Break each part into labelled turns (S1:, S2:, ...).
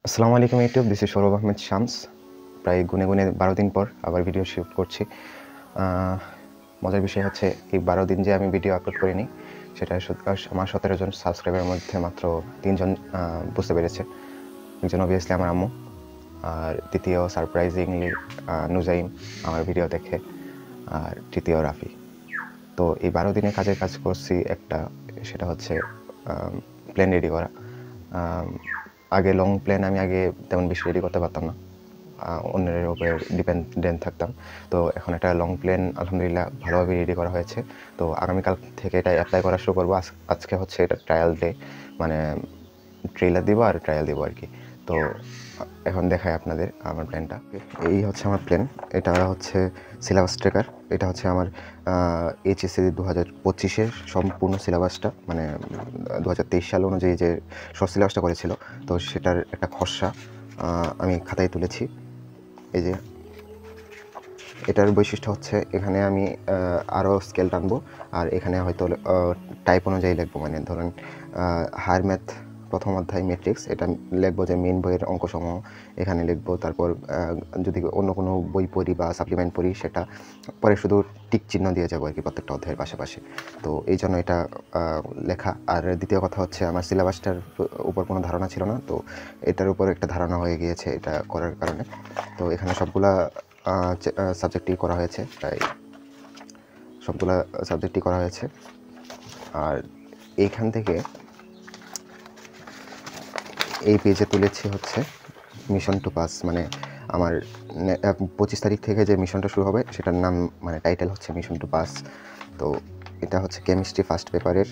S1: আসসালামু আলাইকুম YouTube, this is Sourav Ahmed Shams. প্রায় গুনে 12 দিন পর আবার ভিডিও শুট করছি। মজার বিষয় হচ্ছে এই 12 দিন যে আমি ভিডিও আপলোড করিনি সেটা আমার 17 জন সাবস্ক্রাইবারের মধ্যে মাত্র 3 জন বুঝতে পেরেছে। একজন অবভিয়াসলি আমার আম্মু, আর দ্বিতীয় সারপ্রাইজিংলি নুজাইম আমার ভিডিও দেখে, আর তৃতীয় রাফি। তো এই 12 দিনে কাজের কাজ করছি একটা, সেটা হচ্ছে প্ল্যান রেডি করা। আগে লং প্ল্যান আমি তেমন বেশি রেডি করতে পারতাম না, অন্যের উপরে ডিপেন্ডেন্ট থাকতাম। তো এখন একটা লং প্ল্যান আলহামদুলিল্লাহ ভালোভাবে রেডি করা হয়েছে। তো আগামীকাল থেকে এটা অ্যাপ্লাই করা শুরু করবো। আজকে হচ্ছে এটা ট্রায়াল ডে, মানে ট্রেলার দিব আর ট্রায়াল দিব আর কি। তো এখন দেখাই আপনাদের আমার প্ল্যানটা। এই হচ্ছে আমার প্ল্যান। এটা হচ্ছে সিলেবাস ট্রেকার। এটা হচ্ছে আমার এইচএসসি 2025-এর সম্পূর্ণ সিলেবাসটা, মানে 2023 সাল অনুযায়ী যে শর্ট সিলেবাসটা করেছিল, তো সেটার একটা খসড়া আমি খাতায় তুলেছি। এই যে এটার বৈশিষ্ট্য হচ্ছে এখানে আমি আরও স্কেল টানবো, আর এখানে হয়তো টাইপ অনুযায়ী লিখবো। মানে ধরেন হায়ার ম্যাথ প্রথম অধ্যায় ম্যাট্রিক্স, এটা লিখবো যে মেন বইয়ের অঙ্কসমূহ এখানে লিখবো। তারপর যদি অন্য কোনো বই পড়ি বা সাপ্লিমেন্ট পড়ি সেটা পরে শুধু টিক চিহ্ন দিয়ে যাবো আর কি প্রত্যেকটা অধ্যায়ের পাশাপাশি। তো এই জন্য এটা লেখা। আর দ্বিতীয় কথা হচ্ছে আমার সিলেবাসটার উপর কোনো ধারণা ছিল না, তো এটার উপর একটা ধারণা হয়ে গিয়েছে এটা করার কারণে। তো এখানে সবগুলা সাবজেক্টই করা হয়েছে, প্রায় সবগুলা সাবজেক্টই করা হয়েছে। আর এইখান থেকে এই পেজে তুলেছি হচ্ছে মিশন টু পাস, মানে আমার 25 তারিখ থেকে যে মিশনটা শুরু হবে সেটার নাম, মানে টাইটেল হচ্ছে মিশন টু পাস। তো এটা হচ্ছে কেমিস্ট্রি ফার্স্ট পেপারের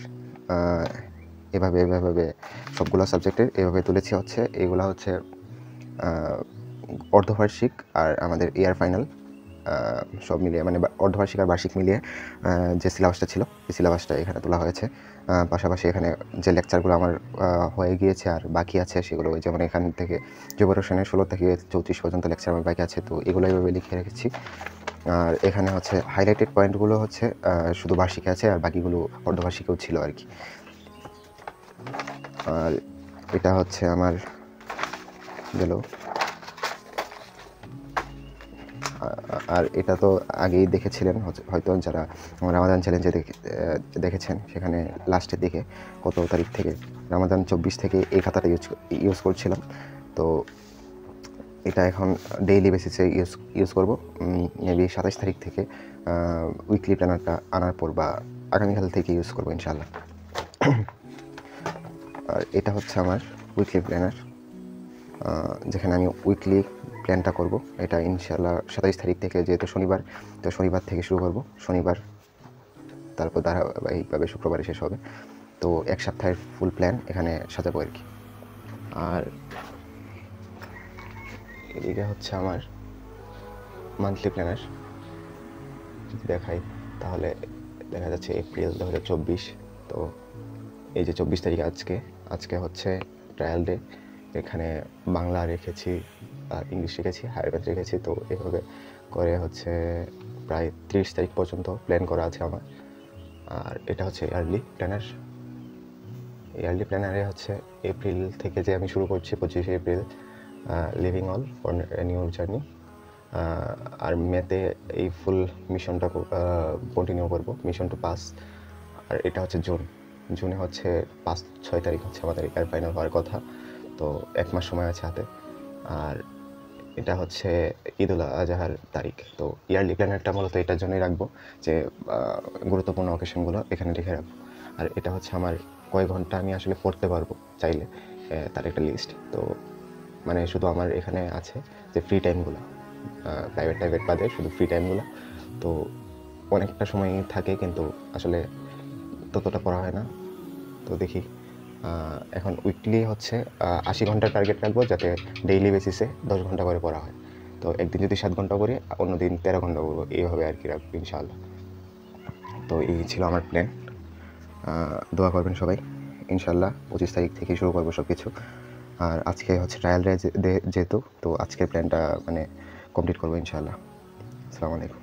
S1: এভাবে সবগুলো সাবজেক্টের এভাবে তুলেছি। হচ্ছে এগুলো হচ্ছে অর্ধবার্ষিক আর আমাদের ইয়ার ফাইনাল সব মিলিয়ে, মানে অর্ধবার্ষিক আর বার্ষিক মিলিয়ে যে সিলেবাসটা ছিল এই সিলেবাসটা এখানে তোলা হয়েছে। পাশাপাশি এখানে যে লেকচারগুলো আমার হয়ে গিয়েছে আর বাকি আছে সেগুলো, যেমন এখান থেকে জুবাইর হোসেনের 16 থেকে 34 পর্যন্ত লেকচার আমার বাকি আছে, তো এগুলো এভাবে লিখে রেখেছি। আর এখানে হচ্ছে হাইলাইটেড পয়েন্টগুলো হচ্ছে শুধু বার্ষিকে আছে, আর বাকিগুলো অর্ধবার্ষিকেও ছিল আর কি। আর এটা হচ্ছে আমার গেল। আর এটা তো আগেই দেখেছিলেন হয়তো, যারা আমার রামাদান চ্যালেঞ্জে দেখেছেন, সেখানে লাস্টের দিকে কত তারিখ থেকে রামাদান 24 থেকে এই খাতাটা ইউজ করছিলাম। তো এটা এখন ডেইলি বেসিসে ইউজ করবো। মেবি 27 তারিখ থেকে উইকলি প্ল্যানারটা আনার পর বা আগামীকাল থেকে ইউজ করবো ইনশাআল্লাহ। আর এটা হচ্ছে আমার উইকলি প্ল্যানার, যেখানে আমি উইকলি প্ল্যানটা করব। এটা ইনশাআল্লাহ 27 তারিখ থেকে, যেহেতু শনিবার, তো শনিবার থেকে শুরু করব। শনিবার, তারপর ধারাবাহিকভাবে শুক্রবারে শেষ হবে। তো এক সপ্তাহের ফুল প্ল্যান এখানে সাজাবো আর কি। আর এদিকে হচ্ছে আমার মান্থলি প্ল্যানার, যদি দেখাই তাহলে দেখা যাচ্ছে এপ্রিল 2024। তো এই যে 24 তারিখ আজকে হচ্ছে ট্রায়াল ডে। এখানে বাংলা রেখেছি আর ইংলিশ রেখেছি, হায়ার ম্যাথ রেখেছি। তো এভাবে করে হচ্ছে প্রায় 30 তারিখ পর্যন্ত প্ল্যান করা আছে আমার। আর এটা হচ্ছে ইয়ারলি প্ল্যানারে হচ্ছে এপ্রিল থেকে যে আমি শুরু করছি 25 April, living all for new journey. আর মেতে এই ফুল মিশনটা কন্টিনিউ করবো, মিশন টু পাস। আর এটা হচ্ছে জুনে হচ্ছে 5-6 তারিখ হচ্ছে আমাদের ইয়ার ফাইনাল হওয়ার কথা। তো 1 মাস সময় আছে হাতে। আর এটা হচ্ছে ঈদুল আজহার তারিখ। তো ইয়ারলি প্ল্যানারটা মূলত এটার জন্যই রাখবো যে গুরুত্বপূর্ণ অকেশনগুলো এখানে লিখে রাখবো। আর এটা হচ্ছে আমার কয় ঘন্টা আমি আসলে পড়তে পারবো চাইলে, তার একটা লিস্ট। তো মানে শুধু আমার এখানে আছে যে ফ্রি টাইমগুলো, প্রাইভেট বাদে শুধু ফ্রি টাইমগুলো। তো অনেকটা সময় থাকে কিন্তু আসলে ততটা পড়া হয় না। তো দেখি, এখন উইকলি হচ্ছে 80 ঘন্টার টার্গেট রাখবো, যাতে ডেইলি বেসিসে 10 ঘন্টা করে পড়া হয়। তো একদিন যদি 7 ঘন্টা করি, অন্য দিন 13 ঘন্টা করবো, এইভাবে আর কি রাখবো ইনশাআল্লাহ। তো এই ছিল আমার প্ল্যান। দোয়া করবেন সবাই, ইনশাআল্লাহ 25 তারিখ থেকে শুরু করবো সব কিছু। আর আজকে হচ্ছে ট্রায়াল ডে যেহেতু, তো আজকের প্ল্যানটা মানে কমপ্লিট করবো ইনশাআল্লাহ। আসসালামু আলাইকুম।